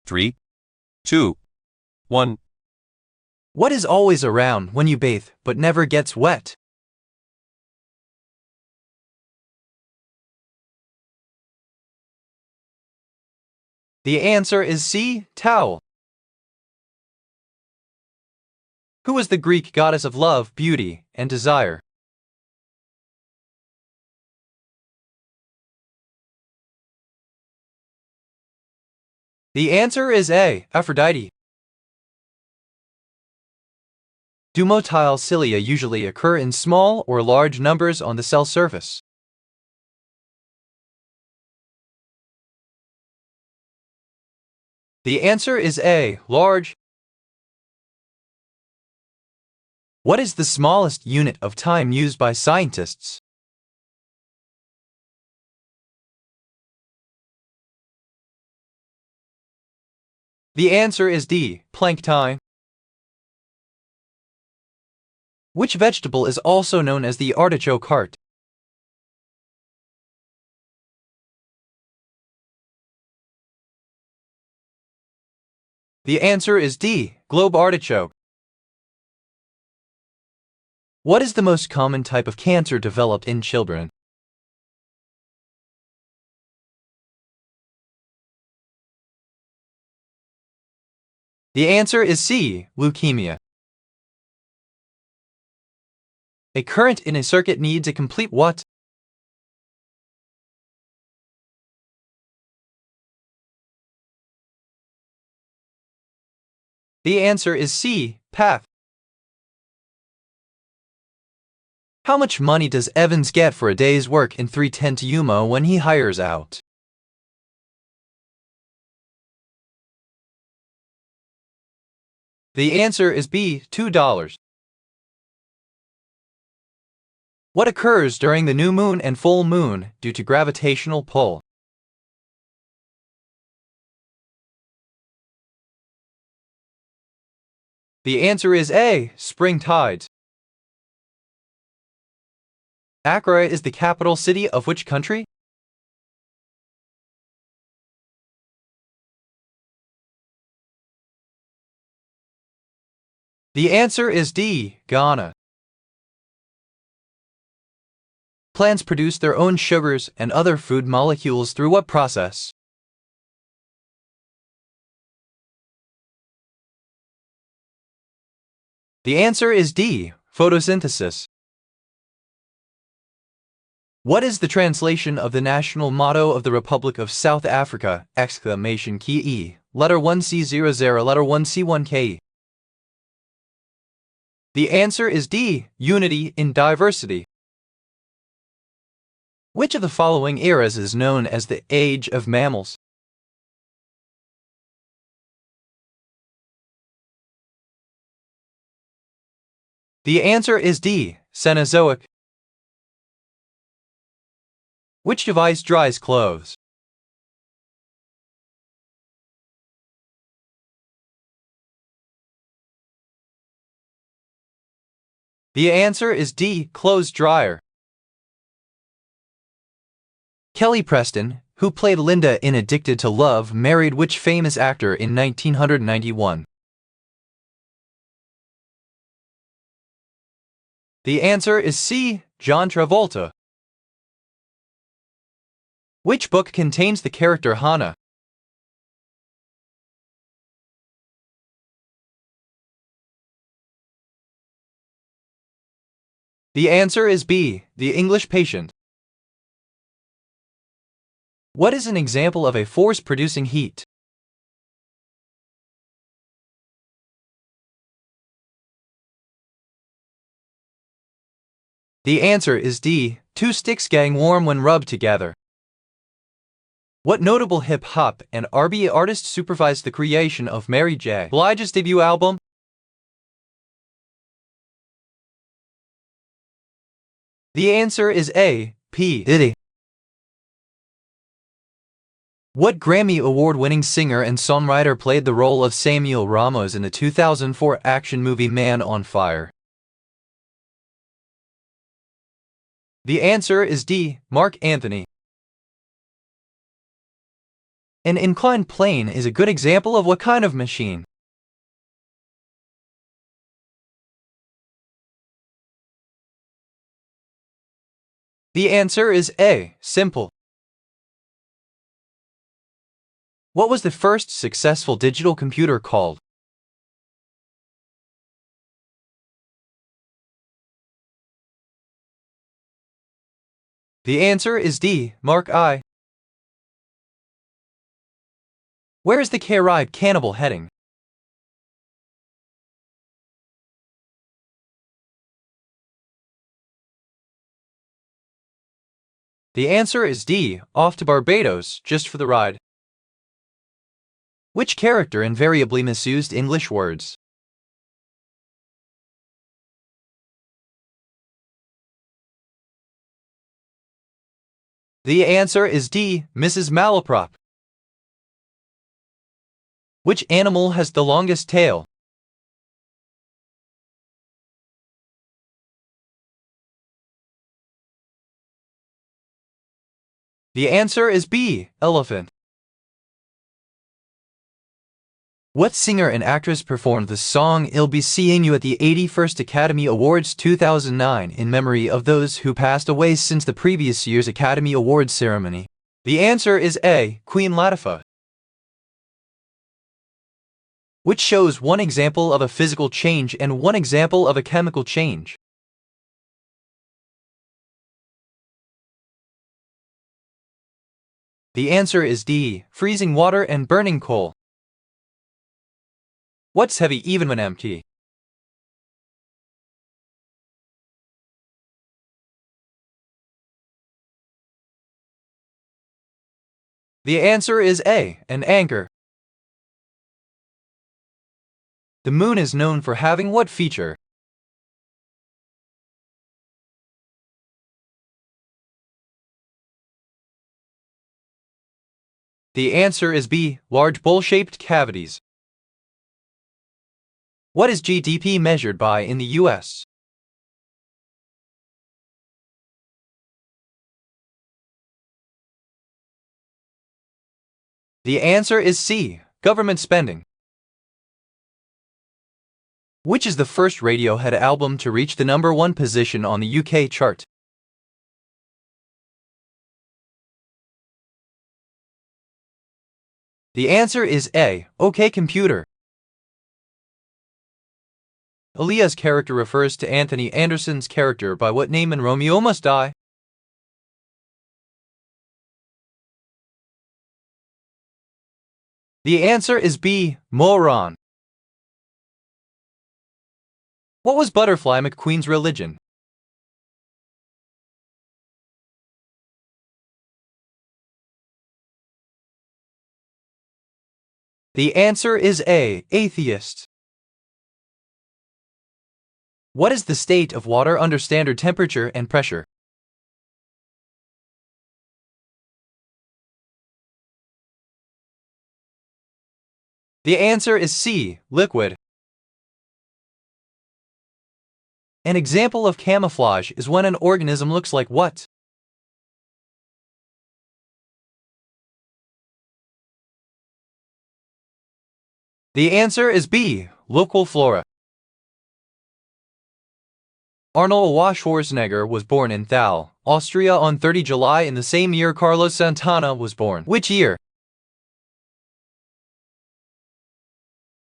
3, 2, 1. What is always around when you bathe but never gets wet? The answer is C. Towel. Who is the Greek goddess of love, beauty, and desire? The answer is A. Aphrodite. Do motile cilia usually occur in small or large numbers on the cell surface? The answer is A. Large. What is the smallest unit of time used by scientists? The answer is D. Planck time. Which vegetable is also known as the artichoke heart? The answer is D. Globe artichoke. What is the most common type of cancer developed in children? The answer is C. Leukemia. A current in a circuit needs a complete what? The answer is C. Path. How much money does Evans get for a day's work in 310 Yuma when he hires out? The answer is B. $2. What occurs during the new moon and full moon due to gravitational pull? The answer is A. Spring tides. Accra is the capital city of which country? The answer is D. Ghana. Plants produce their own sugars and other food molecules through what process? The answer is D. Photosynthesis. What is the translation of the national motto of the Republic of South Africa? Exclamation key E. Letter 1C00, letter 1C1K. The answer is D. Unity in diversity. Which of the following eras is known as the Age of Mammals? The answer is D. Cenozoic. Which device dries clothes? The answer is D. Clothes dryer. Kelly Preston, who played Linda in Addicted to Love, married which famous actor in 1991? The answer is C. John Travolta. Which book contains the character Hannah? The answer is B. The English Patient. What is an example of a force producing heat? The answer is D. Two sticks getting warm when rubbed together. What notable hip-hop and R&B artist supervised the creation of Mary J. Blige's debut album? The answer is A. P. Diddy. What Grammy Award-winning singer and songwriter played the role of Samuel Ramos in the 2004 action movie Man on Fire? The answer is D. Mark Anthony. An inclined plane is a good example of what kind of machine? The answer is A. Simple. What was the first successful digital computer called? The answer is D. Mark I. Where is the Carib cannibal heading? The answer is D. Off to Barbados, just for the ride. Which character invariably misused English words? The answer is D. Mrs. Malaprop. Which animal has the longest tail? The answer is B. Elephant. What singer and actress performed the song I'll Be Seeing You at the 81st Academy Awards 2009 in memory of those who passed away since the previous year's Academy Awards ceremony? The answer is A. Queen Latifah. Which shows one example of a physical change and one example of a chemical change? The answer is D. Freezing water and burning coal. What's heavy even when empty? The answer is A. An anchor. The moon is known for having what feature? The answer is B. Large bowl-shaped cavities. What is GDP measured by in the U.S.? The answer is C. Government spending. Which is the first Radiohead album to reach the #1 position on the UK chart? The answer is A. OK Computer. Aaliyah's character refers to Anthony Anderson's character by what name in Romeo Must Die? The answer is B. Moron. What was Butterfly McQueen's religion? The answer is A. Atheist. What is the state of water under standard temperature and pressure? The answer is C. Liquid. An example of camouflage is when an organism looks like what? The answer is B. Local flora. Arnold Schwarzenegger was born in Thal, Austria on 30 July in the same year Carlos Santana was born. Which year?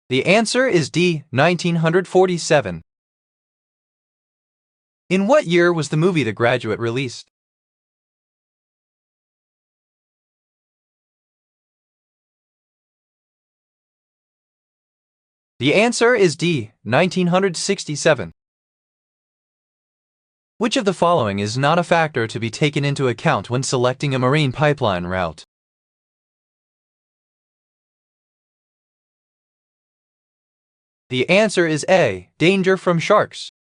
The answer is D. 1947. In what year was the movie The Graduate released? The answer is D. 1967. Which of the following is not a factor to be taken into account when selecting a marine pipeline route? The answer is A. Danger from sharks.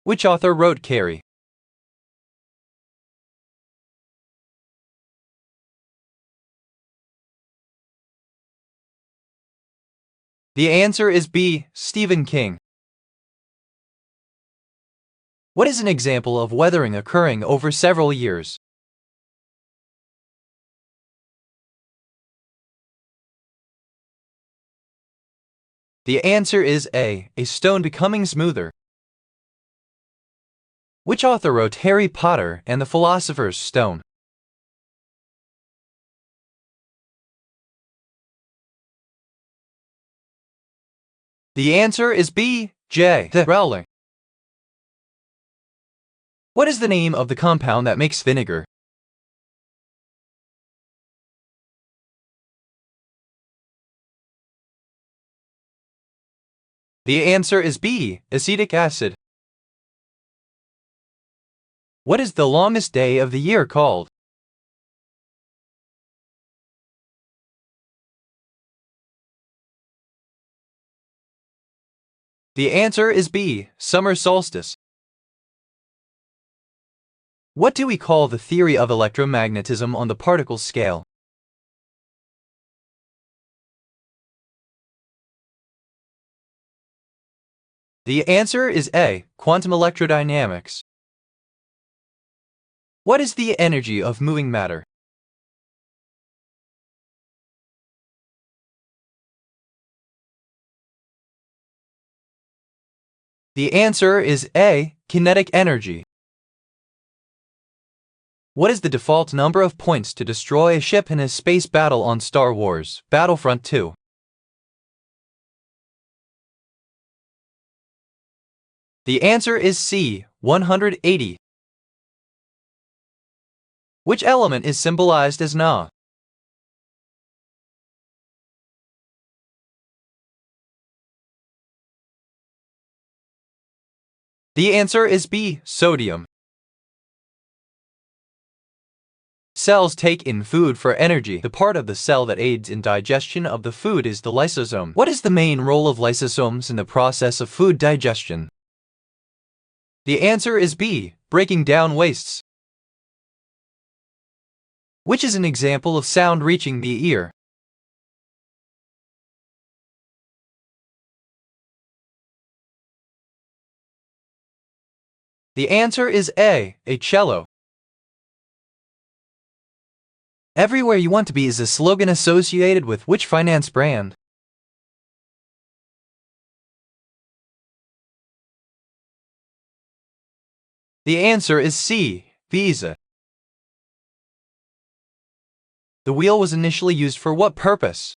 Which author wrote Carrie? The answer is B. Stephen King. What is an example of weathering occurring over several years? The answer is A stone becoming smoother. Which author wrote Harry Potter and the Philosopher's Stone? The answer is B. J. Rowling. What is the name of the compound that makes vinegar? The answer is B. Acetic acid. What is the longest day of the year called? The answer is B. Summer solstice. What do we call the theory of electromagnetism on the particle scale? The answer is A. Quantum electrodynamics. What is the energy of moving matter? The answer is A. Kinetic energy. What is the default number of points to destroy a ship in a space battle on Star Wars Battlefront 2? The answer is C. 180. Which element is symbolized as Na? The answer is B. Sodium. Cells take in food for energy. The part of the cell that aids in digestion of the food is the lysosome. What is the main role of lysosomes in the process of food digestion? The answer is B. Breaking down wastes. Which is an example of sound reaching the ear? The answer is A. cello. Everywhere you want to be is a slogan associated with which finance brand? The answer is C. Visa. The wheel was initially used for what purpose?